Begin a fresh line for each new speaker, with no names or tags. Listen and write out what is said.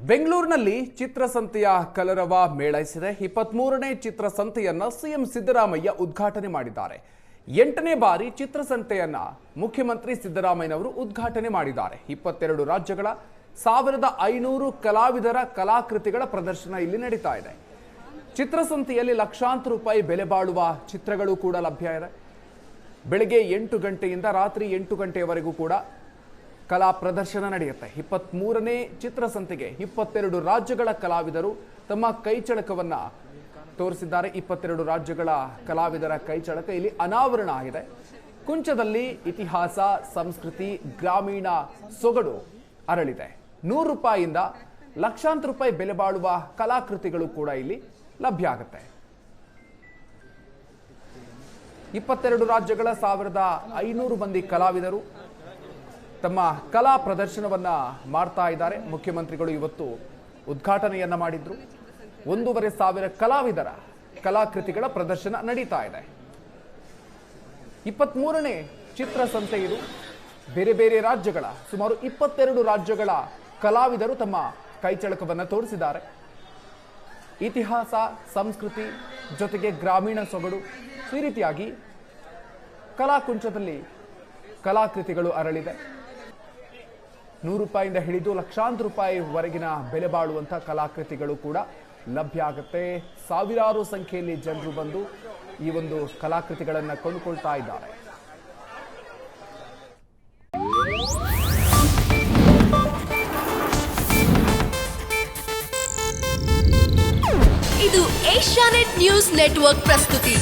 ಬೆಂಗಳೂರಿನಲ್ಲಿ ಚಿತ್ರಸಂತೆಯ ಕಲರವ ಮೇಳೈಸಿದೆ. 23ನೇ ಚಿತ್ರಸಂತೆಯನ್ನ ಸಿಎಂ ಸಿದ್ದರಾಮಯ್ಯ ಉದ್ಘಾಟನೆ ಮಾಡಿದ್ದಾರೆ. 8ನೇ ಬಾರಿ ಚಿತ್ರಸಂತೆಯನ್ನ ಮುಖ್ಯಮಂತ್ರಿ ಸಿದ್ದರಾಮಯ್ಯನವರು ಉದ್ಘಾಟನೆ ಮಾಡಿದ್ದಾರೆ. 22 ರಾಜ್ಯಗಳ 1500 ಕಲಾವಿದರ ಕಲಾಕೃತಿಗಳ ಪ್ರದರ್ಶನ ಇಲ್ಲಿ ನಡೀತಾ ಇದೆ. ಚಿತ್ರಸಂತೆಯಲ್ಲಿ ಲಕ್ಷಾಂತರ ರೂಪಾಯಿ ಬೆಲೆ ಬಾಳುವ ಚಿತ್ರಗಳು ಕೂಡ ಲಭ್ಯ ಇದೆ. ಬೆಳಗ್ಗೆ 8 ಗಂಟೆಯಿಂದ ರಾತ್ರಿ 8 ಗಂಟೆಯವರೆಗೂ ಕೂಡ ಕಲಾ ಪ್ರದರ್ಶನ ನಡೆಯುತ್ತೆ. 23ನೇ ಚಿತ್ರಸಂತೆಗೆ 22 ರಾಜ್ಯಗಳ ಕಲಾವಿದರು ತಮ್ಮ ಕೈಚಳಕವನ್ನ ತೋರಿಸಿದ್ದಾರೆ. 22 ರಾಜ್ಯಗಳ ಕಲಾವಿದರ ಕೈಚಳಕ ಇಲ್ಲಿ ಅನಾವರಣ ಆಗಿದೆ. ಕುಂಚದಲ್ಲಿ ಇತಿಹಾಸ, ಸಂಸ್ಕೃತಿ, ಗ್ರಾಮೀಣ ಸೊಗಡು ಅರಳಿದೆ. 100 ರೂಪಾಯಿಯಿಂದ ಲಕ್ಷಾಂತರ ರೂಪಾಯಿ ಬೆಲೆ ಬಾಳುವ ಕಲಾಕೃತಿಗಳು ಕೂಡ ಇಲ್ಲಿ ಲಭ್ಯ ಆಗುತ್ತೆ. 22 ರಾಜ್ಯಗಳ 1500 ಮಂದಿ ಕಲಾವಿದರು ತಮ್ಮ ಕಲಾ ಪ್ರದರ್ಶನವನ್ನ ಮಾಡ್ತಾ ಇದ್ದಾರೆ. ಮುಖ್ಯಮಂತ್ರಿಗಳು ಇವತ್ತು ಉದ್ಘಾಟನೆಯನ್ನ ಮಾಡಿದ್ರು. 1500 ಕಲಾವಿದರ ಕಲಾಕೃತಿಗಳ ಪ್ರದರ್ಶನ ನಡೀತಾ ಇದೆ. 23ನೇ ಚಿತ್ರಸಂತೆ ಇದು. ಬೇರೆ ಬೇರೆ ರಾಜ್ಯಗಳ ಸುಮಾರು 22 ರಾಜ್ಯಗಳ ಕಲಾವಿದರು ತಮ್ಮ ಕೈಚಳಕವನ್ನ ತೋರಿಸಿದ್ದಾರೆ. ಇತಿಹಾಸ, ಸಂಸ್ಕೃತಿ ಜೊತೆಗೆ ಗ್ರಾಮೀಣ ಸೊಗಡು, ಈ ರೀತಿಯಾಗಿ ಕಲಾಕುಂಚದಲ್ಲಿ ಕಲಾಕೃತಿಗಳು ಅರಳಿದೆ. 100 ರೂಪಾಯಿಯಿಂದ ಹಿಡಿದು ಲಕ್ಷಾಂತರ ರೂಪಾಯಿವರೆಗಿನ ಬೆಲೆ ಬಾಳುವಂಥ ಕಲಾಕೃತಿಗಳು ಕೂಡ ಲಭ್ಯ ಆಗುತ್ತೆ. ಸಾವಿರಾರು ಸಂಖ್ಯೆಯಲ್ಲಿ ಜನರು ಬಂದು ಈ ಒಂದು ಕಲಾಕೃತಿಗಳನ್ನು ಕೊಂಡುಕೊಳ್ತಾ ಇದ್ದಾರೆ.
ಇದು ಏಷ್ಯಾನೆಟ್ ನ್ಯೂಸ್ ನೆಟ್ವರ್ಕ್ ಪ್ರಸ್ತುತಿ.